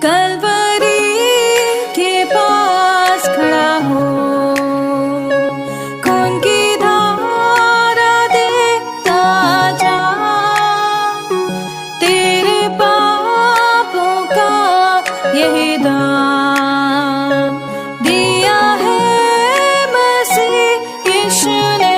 कलवरी के पास खड़ा हो, खून की धारा देखता जा, तेरे पापों का यही दाम दिया है मसीह यीशु ने।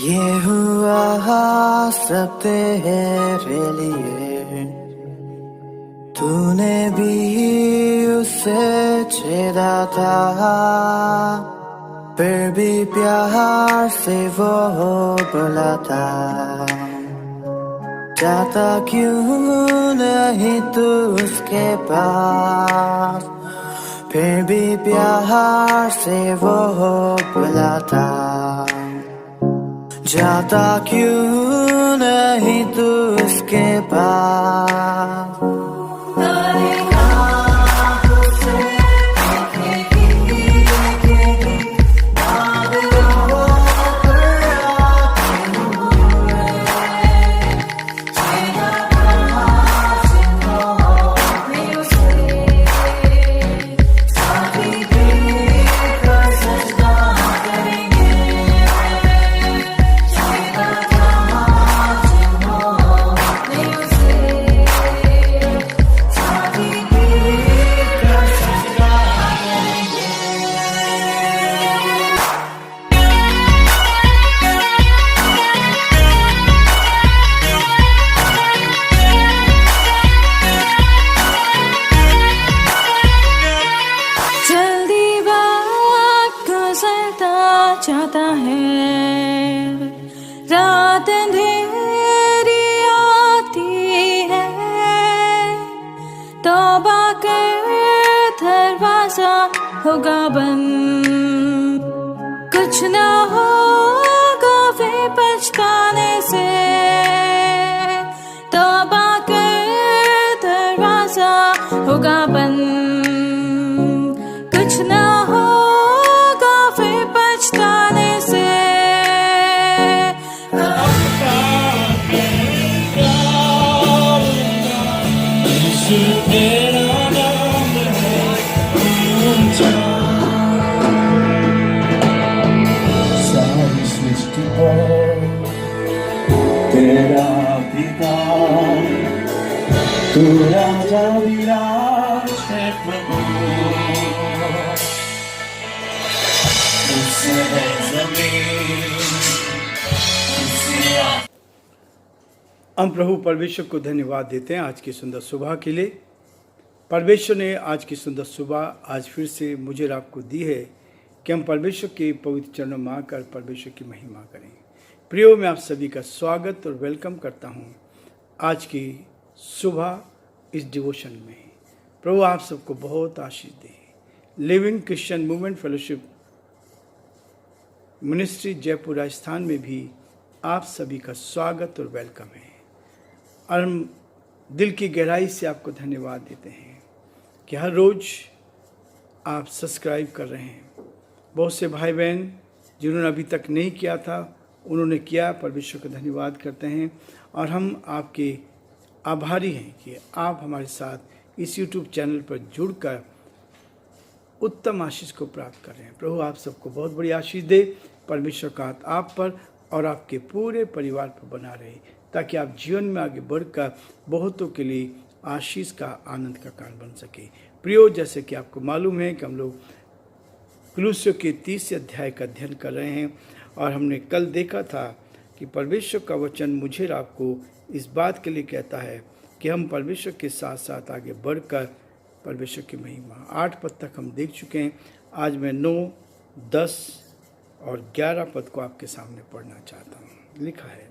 ये हुआ सब तेरे लिए, तूने भी उसे छेड़ा था, फिर भी प्यार से वो बोला था, जाता क्यों नहीं तू उसके पास, फिर भी प्यार से वो बोला था, जाता क्यों नहीं तू उसके पास। चाहता है, रात अंधेरी आती है, तौबा कर दरवाजा होगा बंद, कुछ ना होगा वे पछताने से, तौबा कर दरवाजा होगा बंद, कुछ ना होगा फिर पछताने से। सारी सृष्टि पर तेरा पिता, तू राजा विराज है प्रभु, उससे है जमीन, हम प्रभु परमेश्वर को धन्यवाद देते हैं आज की सुंदर सुबह के लिए। परमेश्वर ने आज की सुंदर सुबह आज फिर से मुझे और आपको दी है कि हम परमेश्वर के पवित्र चरणों में आकर परमेश्वर की महिमा करें। प्रियो, मैं आप सभी का स्वागत और वेलकम करता हूं आज की सुबह इस डिवोशन में। प्रभु आप सबको बहुत आशीष दे। Living Christian movement fellowship ministry Jaipur Rajasthan में भी आप सभी का स्वागत और वेलकम है। और हम दिल की गहराई से आपको धन्यवाद देते हैं कि हर रोज़ आप सब्सक्राइब कर रहे हैं। बहुत से भाई बहन जिन्होंने अभी तक नहीं किया था उन्होंने किया, परमेश्वर का धन्यवाद करते हैं। और हम आपके आभारी हैं कि आप हमारे साथ इस YouTube चैनल पर जुड़कर उत्तम आशीष को प्राप्त कर रहे हैं। प्रभु आप सबको बहुत बड़ी आशीष दे। परमेश्वर का हाथ आप पर और आपके पूरे परिवार पर बना रहे, ताकि आप जीवन में आगे बढ़कर बहुतों के लिए आशीष का आनंद का कारण बन सके। प्रियो, जैसे कि आपको मालूम है कि हम लोग कुलुस्सियों के 30 अध्याय का अध्ययन कर रहे हैं और हमने कल देखा था कि परमेश्वर का वचन मुझे और आपको इस बात के लिए कहता है कि हम परमेश्वर के साथ साथ आगे बढ़कर परमेश्वर की महिमा 8 पद तक हम देख चुके हैं। आज मैं 9, 10 और 11 पद को आपके सामने पढ़ना चाहता हूँ। लिखा है,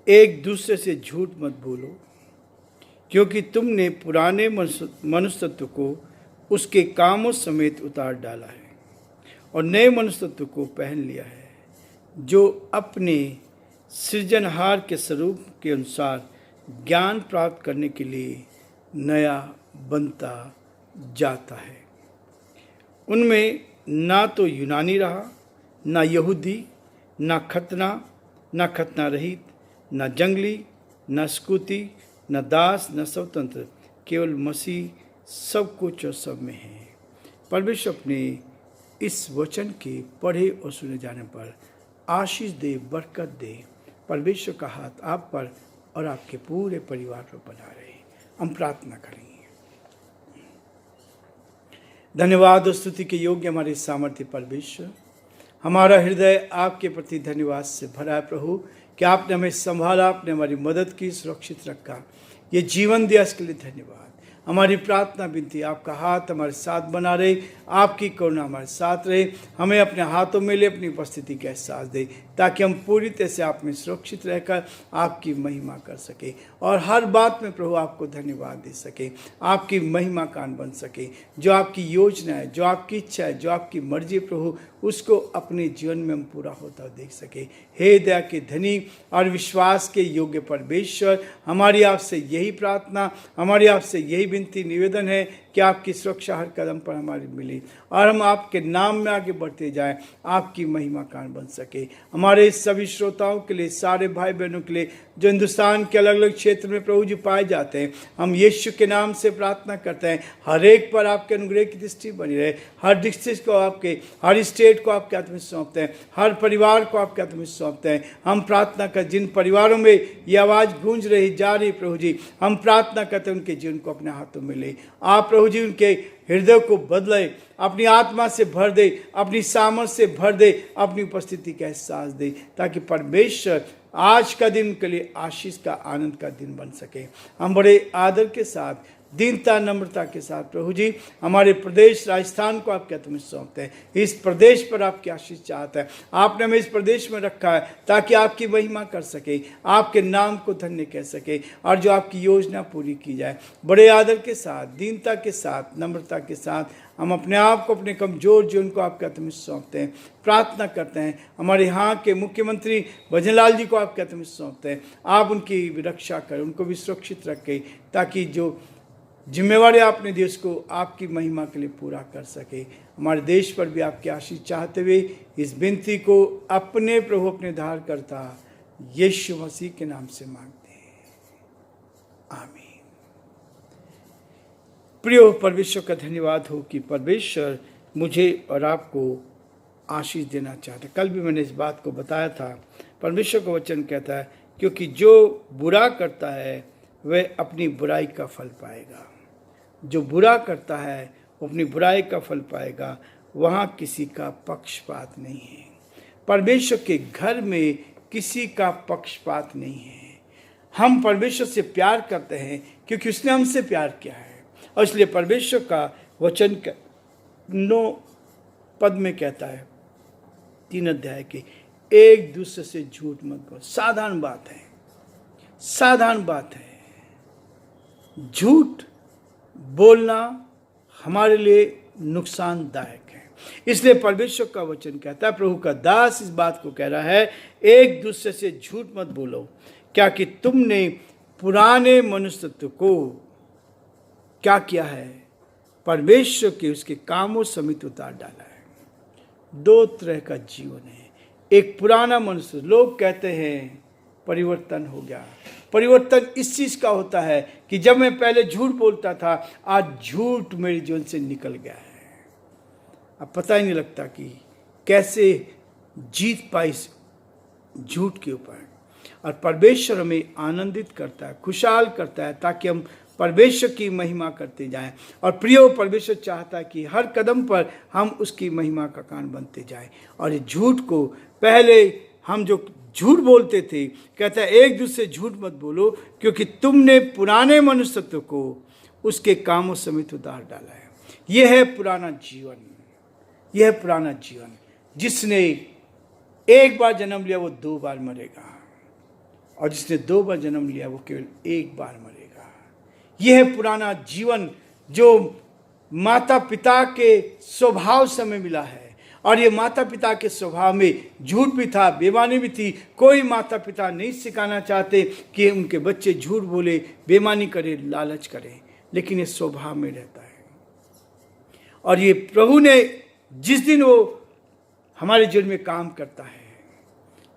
एक दूसरे से झूठ मत बोलो, क्योंकि तुमने पुराने मनुष्यत्व को उसके कामों समेत उतार डाला है और नए मनुष्यत्व को पहन लिया है, जो अपने सृजनहार के स्वरूप के अनुसार ज्ञान प्राप्त करने के लिए नया बनता जाता है। उनमें ना तो यूनानी रहा, ना यहूदी, ना खतना रहित, ना जंगली, ना स्कूती, न दास, न स्वतंत्र, केवल मसीह सब कुछ और सब में है। परमेश्वर अपने इस वचन के पढ़े और सुने जाने पर आशीष दे, बरकत दे। परमेश्वर का हाथ आप पर और आपके पूरे परिवार पर बना रहे। हम प्रार्थना करेंगे। धन्यवाद और स्तुति के योग्य हमारे सामर्थ्य परमेश्वर, हमारा हृदय आपके प्रति धन्यवाद से भरा है प्रभु, कि आपने हमें संभाला, आपने हमारी मदद की, सुरक्षित रखा, ये जीवन दिया, इसके लिए धन्यवाद। हमारी प्रार्थना विनती, आपका हाथ हमारे साथ बना रहे, आपकी करुणा हमारे साथ रहे, हमें अपने हाथों में ले अपनी उपस्थिति का एहसास दे, ताकि हम पूरी तरह से आप में सुरक्षित रहकर आपकी महिमा कर सके और हर बात में प्रभु आपको धन्यवाद दे सके, आपकी महिमा कान बन सके। जो आपकी योजना है, जो आपकी इच्छा है, जो आपकी मर्जी प्रभु, उसको अपने जीवन में हम पूरा होता देख सके। हे दया के धनी और विश्वास के योग्य परमेश्वर, हमारी आपसे यही प्रार्थना, हमारी आपसे यही विनती निवेदन है कि आपकी सुरक्षा हर कदम पर हमारी मिले और हम आपके नाम में आगे बढ़ते जाएं, आपकी महिमा कान बन सके। हमारे सभी श्रोताओं के लिए, सारे भाई बहनों के लिए जो हिंदुस्तान के अलग अलग क्षेत्र में प्रभु जी पाए जाते हैं, हम यीशु के नाम से प्रार्थना करते हैं, हर एक पर आपके अनुग्रह की दृष्टि बनी रहे। हर डिस्ट्रिक्ट को आपके, हर स्टेट को आपके हाथ में सौंपते हैं, हर परिवार को आपके हाथ में सौंपते हैं। हम प्रार्थना कर, जिन परिवारों में ये आवाज़ गूंज रही जा रही प्रभु जी, हम प्रार्थना करते हैं उनके जीवन को अपने हाथों में ले। आप प्रभु जी उनके हृदय को बदले, अपनी आत्मा से भर दे, अपनी सामर्थ से भर दे, अपनी उपस्थिति का एहसास दे, ताकि परमेश्वर आज का दिन के लिए आशीष का, आनंद का दिन बन सके। हम बड़े आदर के साथ, दीनता, नम्रता के साथ प्रभु जी हमारे प्रदेश राजस्थान को आपके हाथ में सौंपते हैं। इस प्रदेश पर आपकी आशीष चाहता है, आपने हमें इस प्रदेश में रखा है ताकि आपकी महिमा कर सके, आपके नाम को धन्य कह सके और जो आपकी योजना पूरी की जाए। बड़े आदर के साथ, दीनता के साथ, नम्रता के साथ हम अपने आप को, अपने कमजोर जीवन को आपके हाथ में सौंपते हैं। प्रार्थना करते हैं, हमारे यहाँ के मुख्यमंत्री भजनलाल जी को आपके हाथ में सौंपते हैं। आप उनकी रक्षा करें, उनको भी सुरक्षित रखें, ताकि जो जिम्मेवारी आपने दिए उसको आपकी महिमा के लिए पूरा कर सके। हमारे देश पर भी आपकी आशीष चाहते हुए इस विनती को अपने प्रभु, अपने धार करता यीशु मसीह के नाम से मांगते हैं, आमीन। प्रिय परमेश्वर का धन्यवाद हो कि परमेश्वर मुझे और आपको आशीष देना चाहता है। कल भी मैंने इस बात को बताया था। परमेश्वर का वचन कहता है, क्योंकि जो बुरा करता है वह अपनी बुराई का फल पाएगा। जो बुरा करता है वो अपनी बुराई का फल पाएगा। वहाँ किसी का पक्षपात नहीं है। परमेश्वर के घर में किसी का पक्षपात नहीं है। हम परमेश्वर से प्यार करते हैं क्योंकि उसने हमसे प्यार किया है, और इसलिए परमेश्वर का वचन 9 पद में कहता है, 3 अध्याय के, एक दूसरे से झूठ मत बोलो। साधारण बात है, साधारण बात है। झूठ बोलना हमारे लिए नुकसानदायक है। इसलिए परमेश्वर का वचन कहता है, प्रभु का दास इस बात को कह रहा है, एक दूसरे से झूठ मत बोलो, क्या कि तुमने पुराने मनुष्यत्व को क्या किया है, परमेश्वर के उसके कामों समेत उतार डाला है। 2 तरह का जीवन है। एक पुराना मनुष्य, लोग कहते हैं परिवर्तन हो गया। परिवर्तन इस चीज़ का होता है कि जब मैं पहले झूठ बोलता था, आज झूठ मेरे जीवन से निकल गया है। अब पता ही नहीं लगता कि कैसे जीत पाई इस झूठ के ऊपर। और परमेश्वर हमें आनंदित करता है, खुशहाल करता है, ताकि हम परमेश्वर की महिमा करते जाएं। और प्रियो, परमेश्वर चाहता है कि हर कदम पर हम उसकी महिमा का कारण बनते जाएं। और ये झूठ को, पहले हम जो झूठ बोलते थे, कहता है एक दूसरे झूठ मत बोलो, क्योंकि तुमने पुराने मनुष्यत्व को उसके कामों समेत उतार डाला है। यह है पुराना जीवन, यह पुराना जीवन। जिसने एक बार जन्म लिया वो 2 बार मरेगा, और जिसने 2 बार जन्म लिया वो केवल 1 बार मरेगा। यह पुराना जीवन जो माता पिता के स्वभाव से हमें मिला है, और ये माता पिता के स्वभाव में झूठ भी था, बेईमानी भी थी। कोई माता पिता नहीं सिखाना चाहते कि उनके बच्चे झूठ बोले, बेईमानी करे, लालच करे, लेकिन ये स्वभाव में रहता है। और ये प्रभु ने जिस दिन वो हमारे जीवन में काम करता है,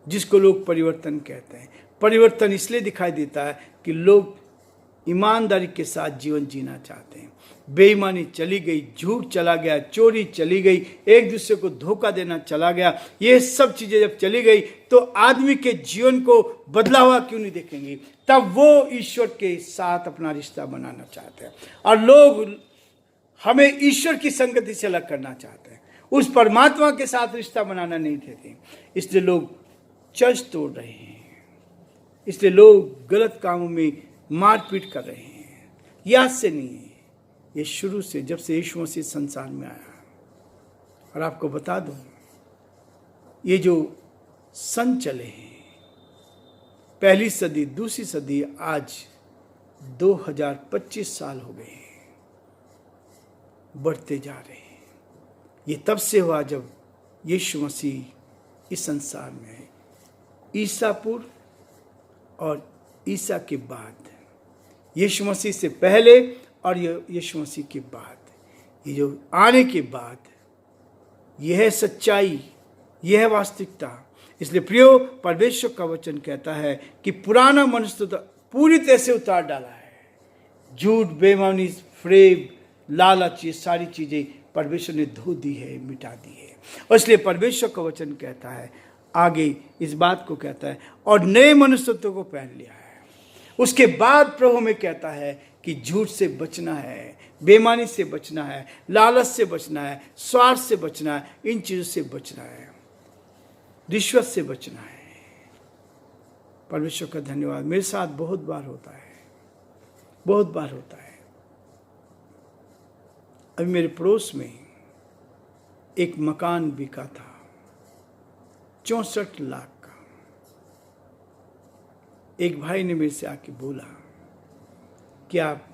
जिसको लोग परिवर्तन कहते हैं, परिवर्तन इसलिए दिखाई देता है कि लोग ईमानदारी के साथ जीवन जीना चाहते हैं। बेईमानी चली गई, झूठ चला गया, चोरी चली गई, एक दूसरे को धोखा देना चला गया। ये सब चीजें जब चली गई तो आदमी के जीवन को बदला हुआ क्यों नहीं देखेंगे? तब वो ईश्वर के साथ अपना रिश्ता बनाना चाहते हैं, और लोग हमें ईश्वर की संगति से अलग करना चाहते हैं, उस परमात्मा के साथ रिश्ता बनाना नहीं देते। इसलिए लोग चर्च तोड़ रहे हैं, इसलिए लोग गलत कामों में मारपीट कर रहे हैं। यह आज से नहीं है, ये शुरू से, जब से यीशु मसीह संसार में आया। और आपको बता दूं, ये जो सन चले हैं, पहली सदी, दूसरी सदी, आज 2025 साल हो गए हैं, बढ़ते जा रहे हैं। ये तब से हुआ जब यीशु मसीह इस संसार में आए। ईसा पूर्व और ईसा के बाद, यीशु मसीह से पहले और यीशु मसीह के बाद, ये जो आने के बाद, यह है सच्चाई, यह है वास्तविकता। इसलिए प्रियो, परमेश्वर का वचन कहता है कि पुराना मनुष्य तो पूरी तरह से उतार डाला है। झूठ, बेईमानी, फ्रेब, लालच, ये सारी चीजें परमेश्वर ने धो दी है, मिटा दी है। और इसलिए परमेश्वर का वचन कहता है, आगे इस बात को कहता है, और नए मनुष्यत्व को पहन लिया है। उसके बाद प्रभु में कहता है कि झूठ से बचना है, बेईमानी से बचना है, लालच से बचना है, स्वार्थ से बचना है, इन चीजों से बचना है, रिश्वत से बचना है। परमेश्वर का धन्यवाद। मेरे साथ बहुत बार होता है, बहुत बार होता है। अभी मेरे पड़ोस में एक मकान बिका था 64 लाख का। एक भाई ने मेरे से आके बोला कि आप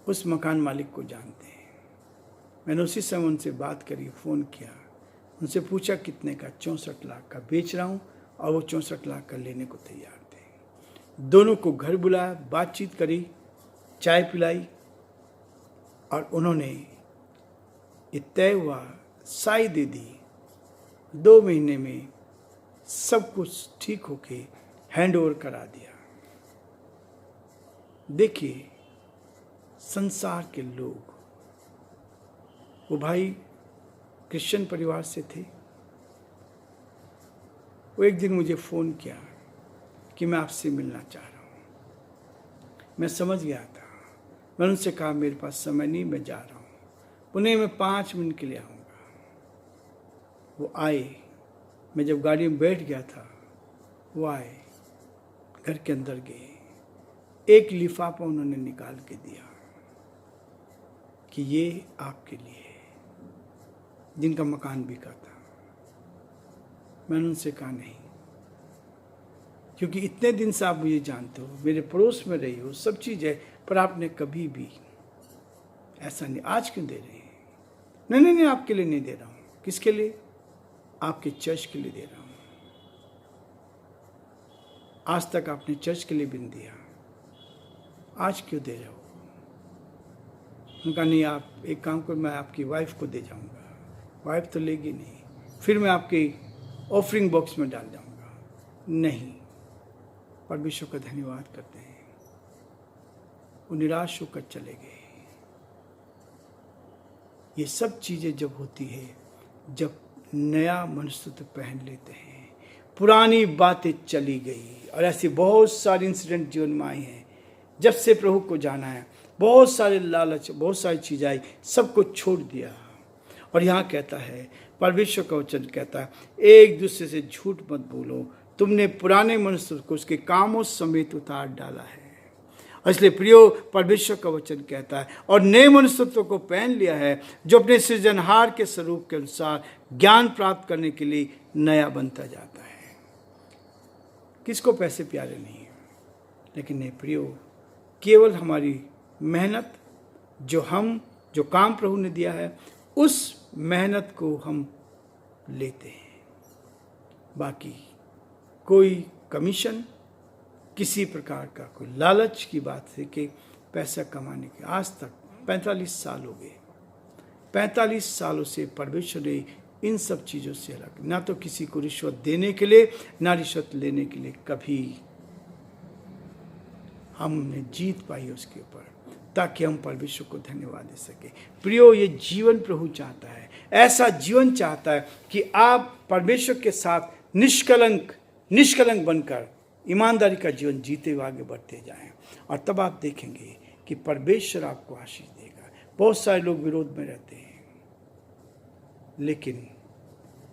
उस मकान मालिक को जानते हैं? मैंने उसी समय उनसे बात करी, फ़ोन किया, उनसे पूछा कितने का? 64 लाख का बेच रहा हूँ, और वो 64 लाख का लेने को तैयार थे। दोनों को घर बुलाया, बातचीत करी, चाय पिलाई, और उन्होंने ये तय हुआ, साई दे दी। 2 महीने में सब कुछ ठीक होके हैंड ओवर करा दिया। देखिए, संसार के लोग, वो भाई क्रिश्चियन परिवार से थे। वो एक दिन मुझे फ़ोन किया कि मैं आपसे मिलना चाह रहा हूँ। मैं समझ गया था। मैंने उनसे कहा मेरे पास समय नहीं, मैं जा रहा हूँ, पुणे में 5 मिनट के लिए आऊँगा। वो आए। मैं जब गाड़ी में बैठ गया था, वो आए, घर के अंदर गए, एक लिफाफा उन्होंने निकाल के दिया कि ये आपके लिए है, जिनका मकान बिका था। मैंने उनसे कहा नहीं, क्योंकि इतने दिन से आप मुझे जानते हो, मेरे पड़ोस में रही हो, सब चीज़ है, पर आपने कभी भी ऐसा नहीं। आज क्यों दे रहे हैं? नहीं नहीं नहीं, आपके लिए नहीं दे रहा हूँ। किसके लिए? आपके चर्च के लिए दे रहा हूँ। आज तक आपने चर्च के लिए भी नहीं दिया, आज क्यों दे रहे हो? उनका नहीं, आप एक काम करो, मैं आपकी वाइफ को दे जाऊंगा। वाइफ तो लेगी नहीं, फिर मैं आपके ऑफरिंग बॉक्स में डाल जाऊंगा। नहीं, परमेश्वर का धन्यवाद करते हैं। वो निराश होकर चले गए। ये सब चीज़ें जब होती है, जब नया मनुष्यत्व पहन लेते हैं, पुरानी बातें चली गई। और ऐसे बहुत सारे इंसिडेंट जीवन में आए हैं। जब से प्रभु को जाना है, बहुत सारे लालच, बहुत सारी चीज़ें आई, सब कुछ छोड़ दिया। और यहाँ कहता है, परमेश्वर का वचन कहता है, एक दूसरे से झूठ मत बोलो, तुमने पुराने मनुष्य को उसके कामों समेत उतार डाला है। और इसलिए प्रियो, परमेश्वर का वचन कहता है, और नए मनुष्यत्व को पहन लिया है जो अपने सृजनहार के स्वरूप के अनुसार ज्ञान प्राप्त करने के लिए नया बनता जाता है। किसको पैसे प्यारे नहीं है, लेकिन नहीं प्रियो, केवल हमारी मेहनत, जो काम प्रभु ने दिया है, उस मेहनत को हम लेते हैं। बाकी कोई कमीशन, किसी प्रकार का कोई लालच की बात है कि पैसा कमाने के, आज तक 45 साल हो गए, 45 सालों से परमेश्वर ने इन सब चीज़ों से अलग, ना तो किसी को रिश्वत देने के लिए, ना रिश्वत लेने के लिए कभी हमने जीत पाई उसके ऊपर, ताकि हम परमेश्वर को धन्यवाद दे सके। प्रियो, ये जीवन प्रभु चाहता है, ऐसा जीवन चाहता है कि आप परमेश्वर के साथ निष्कलंक बनकर ईमानदारी का जीवन जीते हुए आगे बढ़ते जाएं, और तब आप देखेंगे कि परमेश्वर आपको आशीष देगा। बहुत सारे लोग विरोध में रहते हैं, लेकिन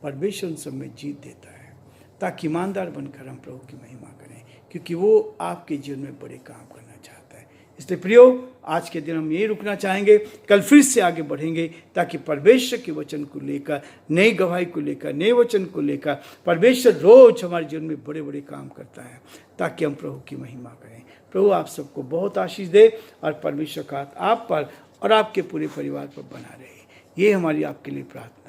परमेश्वर उन सब में जीत देता है, ताकि ईमानदार बनकर हम प्रभु की महिमा करें, क्योंकि वो आपके जीवन में बड़े काम करना चाहता है। इसलिए प्रियो, आज के दिन हम यही रुकना चाहेंगे, कल फिर से आगे बढ़ेंगे, ताकि परमेश्वर के वचन को लेकर, नई गवाही को लेकर, नए वचन को लेकर परमेश्वर रोज हमारे जीवन में बड़े बड़े काम करता है, ताकि हम प्रभु की महिमा करें। प्रभु आप सबको बहुत आशीष दे, और परमेश्वर का हाथ आप पर और आपके पूरे परिवार पर बना रहे। ये हमारी आपके लिए प्रार्थना।